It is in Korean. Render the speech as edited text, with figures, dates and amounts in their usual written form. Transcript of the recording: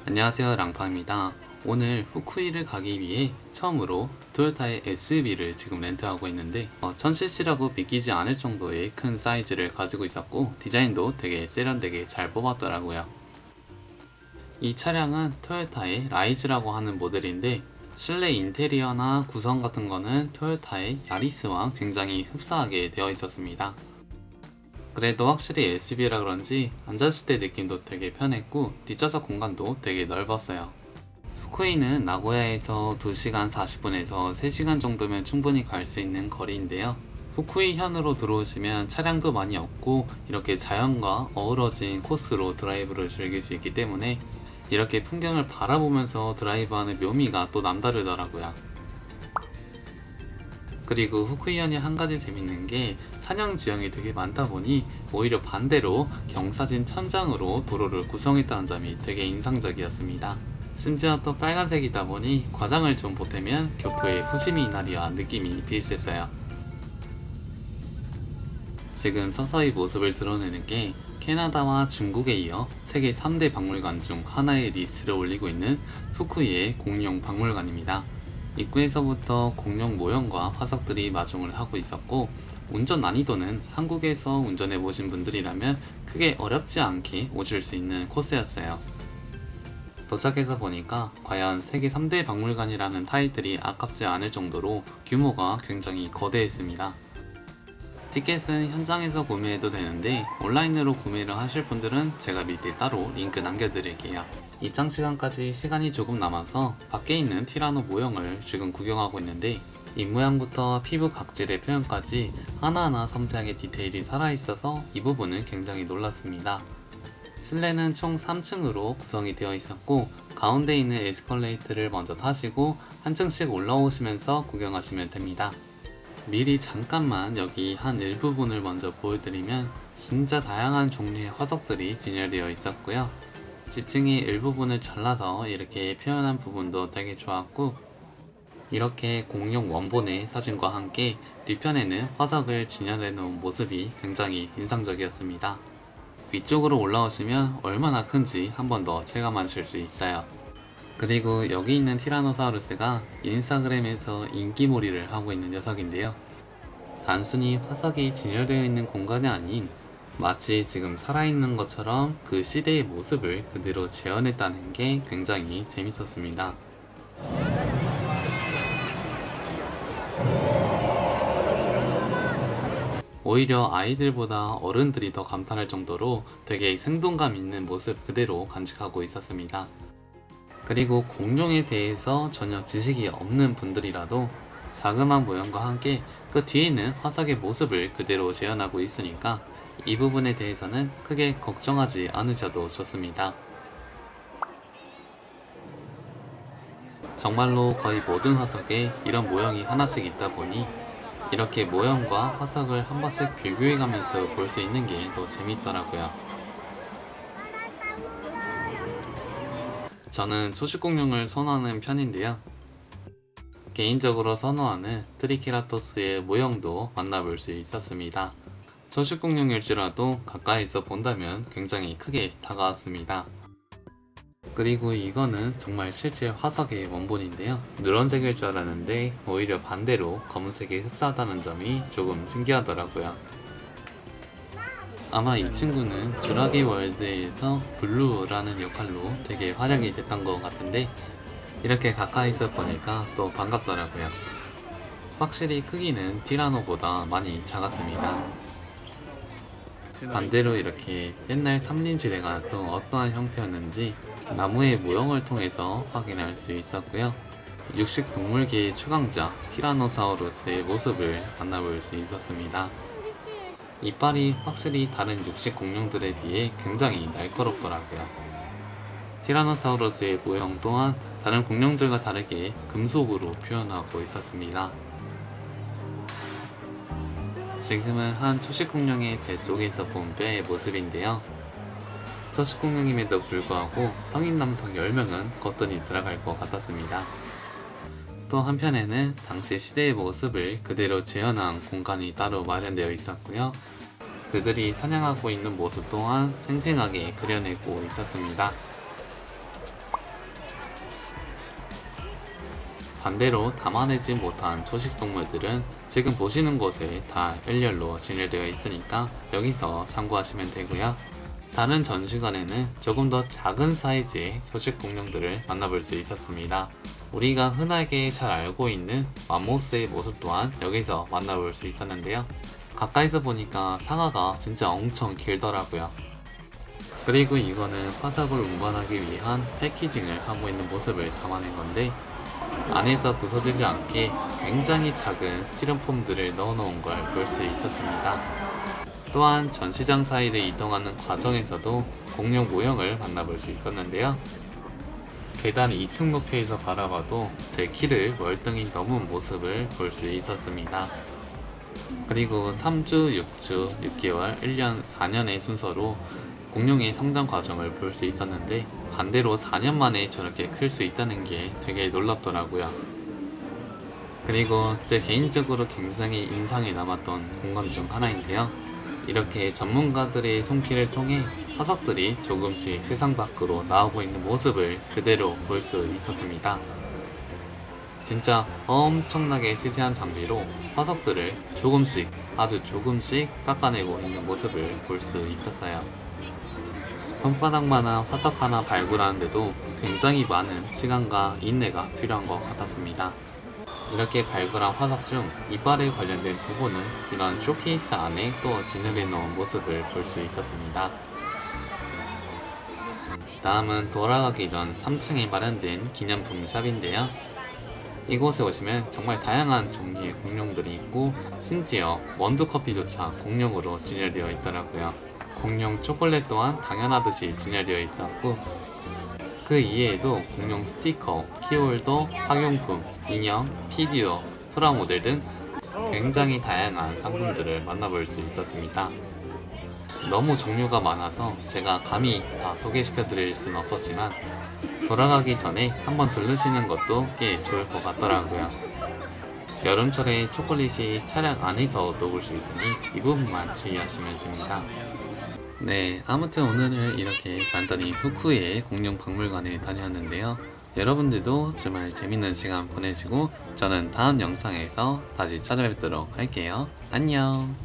안녕하세요, 랑파입니다. 오늘 후쿠이를 가기 위해 처음으로 토요타의 SUV를 지금 렌트하고 있는데 1000cc라고 믿기지 않을 정도의 큰 사이즈를 가지고 있었고 디자인도 되게 세련되게 잘 뽑았더라고요. 이 차량은 토요타의 라이즈라고 하는 모델인데 실내 인테리어나 구성 같은 거는 토요타의 야리스와 굉장히 흡사하게 되어 있었습니다. 그래도 확실히 SUV라 그런지 앉았을 때 느낌도 되게 편했고 뒷좌석 공간도 되게 넓었어요. 후쿠이는 나고야에서 2시간 40분에서 3시간 정도면 충분히 갈 수 있는 거리인데요. 후쿠이 현으로 들어오시면 차량도 많이 없고 이렇게 자연과 어우러진 코스로 드라이브를 즐길 수 있기 때문에 이렇게 풍경을 바라보면서 드라이브하는 묘미가 또 남다르더라고요. 그리고 후쿠이현이 한 가지 재밌는 게 산형 지형이 되게 많다 보니 오히려 반대로 경사진 천장으로 도로를 구성했다는 점이 되게 인상적이었습니다. 심지어 또 빨간색이다 보니 과장을 좀 보태면 교토의 후시미이나리와 느낌이 비슷했어요. 지금 서서히 모습을 드러내는 게 캐나다와 중국에 이어 세계 3대 박물관 중 하나의 리스트를 올리고 있는 후쿠이의 공룡 박물관입니다. 입구에서부터 공룡 모형과 화석들이 마중을 하고 있었고 운전 난이도는 한국에서 운전해 보신 분들이라면 크게 어렵지 않게 오실 수 있는 코스였어요. 도착해서 보니까 과연 세계 3대 박물관이라는 타이틀이 아깝지 않을 정도로 규모가 굉장히 거대했습니다. 티켓은 현장에서 구매해도 되는데 온라인으로 구매를 하실 분들은 제가 밑에 따로 링크 남겨드릴게요. 입장 시간까지 시간이 조금 남아서 밖에 있는 티라노 모형을 지금 구경하고 있는데 입모양부터 피부 각질의 표현까지 하나하나 섬세하게 디테일이 살아있어서 이 부분은 굉장히 놀랐습니다. 실내는 총 3층으로 구성이 되어 있었고 가운데 있는 에스컬레이터를 먼저 타시고 한 층씩 올라오시면서 구경하시면 됩니다. 미리 잠깐만 여기 한 일부분을 먼저 보여드리면 진짜 다양한 종류의 화석들이 진열되어 있었고요. 지층의 일부분을 잘라서 이렇게 표현한 부분도 되게 좋았고 이렇게 공룡 원본의 사진과 함께 뒤편에는 화석을 진열해 놓은 모습이 굉장히 인상적이었습니다. 위쪽으로 올라오시면 얼마나 큰지 한 번 더 체감하실 수 있어요. 그리고 여기 있는 티라노사우루스가 인스타그램에서 인기몰이를 하고 있는 녀석인데요. 단순히 화석이 진열되어 있는 공간이 아닌 마치 지금 살아있는 것처럼 그 시대의 모습을 그대로 재현했다는 게 굉장히 재밌었습니다. 오히려 아이들보다 어른들이 더 감탄할 정도로 되게 생동감 있는 모습 그대로 간직하고 있었습니다. 그리고 공룡에 대해서 전혀 지식이 없는 분들이라도 자그마한 모형과 함께 그 뒤에 있는 화석의 모습을 그대로 재현하고 있으니까 이 부분에 대해서는 크게 걱정하지 않으셔도 좋습니다. 정말로 거의 모든 화석에 이런 모형이 하나씩 있다 보니 이렇게 모형과 화석을 한 번씩 비교해가면서 볼 수 있는 게 더 재밌더라고요. 저는 초식공룡을 선호하는 편인데요. 개인적으로 선호하는 트리케라토스의 모형도 만나볼 수 있었습니다. 초식공룡일지라도 가까이서 본다면 굉장히 크게 다가왔습니다. 그리고 이거는 정말 실제 화석의 원본인데요. 누런색일 줄 알았는데 오히려 반대로 검은색이 흡사하다는 점이 조금 신기하더라고요. 아마 이 친구는 주라기 월드에서 블루라는 역할로 되게 활약이 됐던 것 같은데 이렇게 가까이서 보니까 또 반갑더라고요. 확실히 크기는 티라노보다 많이 작았습니다. 반대로 이렇게 옛날 삼림지대가 또 어떠한 형태였는지 나무의 모형을 통해서 확인할 수 있었고요. 육식동물계의 최강자 티라노사우루스의 모습을 만나볼 수 있었습니다. 이빨이 확실히 다른 육식 공룡들에 비해 굉장히 날카롭더라고요. 티라노사우루스의 모형 또한 다른 공룡들과 다르게 금속으로 표현하고 있었습니다. 지금은 한 초식공룡의 뱃속에서 본 뼈의 모습인데요. 초식공룡임에도 불구하고 성인 남성 10명은 거뜬히 들어갈 것 같았습니다. 또 한편에는 당시 시대의 모습을 그대로 재현한 공간이 따로 마련되어 있었고요. 그들이 사냥하고 있는 모습 또한 생생하게 그려내고 있었습니다. 반대로 담아내지 못한 초식 동물들은 지금 보시는 곳에 다 일렬로 진열되어 있으니까 여기서 참고하시면 되고요. 다른 전시관에는 조금 더 작은 사이즈의 초식 공룡들을 만나볼 수 있었습니다. 우리가 흔하게 잘 알고 있는 맘모스의 모습 또한 여기서 만나볼 수 있었는데요. 가까이서 보니까 상아가 진짜 엄청 길더라고요. 그리고 이거는 화석을 운반하기 위한 패키징을 하고 있는 모습을 담아낸 건데, 안에서 부서지지 않게 굉장히 작은 스티로폼들을 넣어놓은 걸 볼 수 있었습니다. 또한 전시장 사이를 이동하는 과정에서도 공룡 모형을 만나볼 수 있었는데요. 계단 2층 높이에서 바라봐도 제 키를 월등히 넘은 모습을 볼 수 있었습니다. 그리고 3주, 6주, 6개월, 1년, 4년의 순서로 공룡의 성장 과정을 볼 수 있었는데, 반대로 4년 만에 저렇게 클 수 있다는 게 되게 놀랍더라고요. 그리고 제 개인적으로 굉장히 인상이 남았던 공간 중 하나인데요. 이렇게 전문가들의 손길을 통해 화석들이 조금씩 세상 밖으로 나오고 있는 모습을 그대로 볼 수 있었습니다. 진짜 엄청나게 세세한 장비로 화석들을 조금씩, 아주 조금씩 깎아내고 있는 모습을 볼 수 있었어요. 손바닥만한 화석 하나 발굴하는데도 굉장히 많은 시간과 인내가 필요한 것 같았습니다. 이렇게 발굴한 화석 중 이빨에 관련된 부분은 이런 쇼케이스 안에 또 진열해 놓은 모습을 볼 수 있었습니다. 다음은 돌아가기 전 3층에 마련된 기념품 샵인데요. 이곳에 오시면 정말 다양한 종류의 공룡들이 있고, 심지어 원두커피조차 공룡으로 진열되어 있더라고요. 공룡 초콜릿 또한 당연하듯이 진열되어 있었고, 그 이외에도 공룡 스티커, 키홀더, 학용품, 인형, 피규어, 프라모델 등 굉장히 다양한 상품들을 만나볼 수 있었습니다. 너무 종류가 많아서 제가 감히 다 소개시켜 드릴 수는 없었지만, 돌아가기 전에 한번 들르시는 것도 꽤 좋을 것 같더라고요. 여름철에 초콜릿이 차량 안에서 녹을 수 있으니 이 부분만 주의하시면 됩니다. 네, 아무튼 오늘은 이렇게 간단히 후쿠이의 공룡 박물관에 다녀왔는데요. 여러분들도 주말 재밌는 시간 보내시고, 저는 다음 영상에서 다시 찾아뵙도록 할게요. 안녕.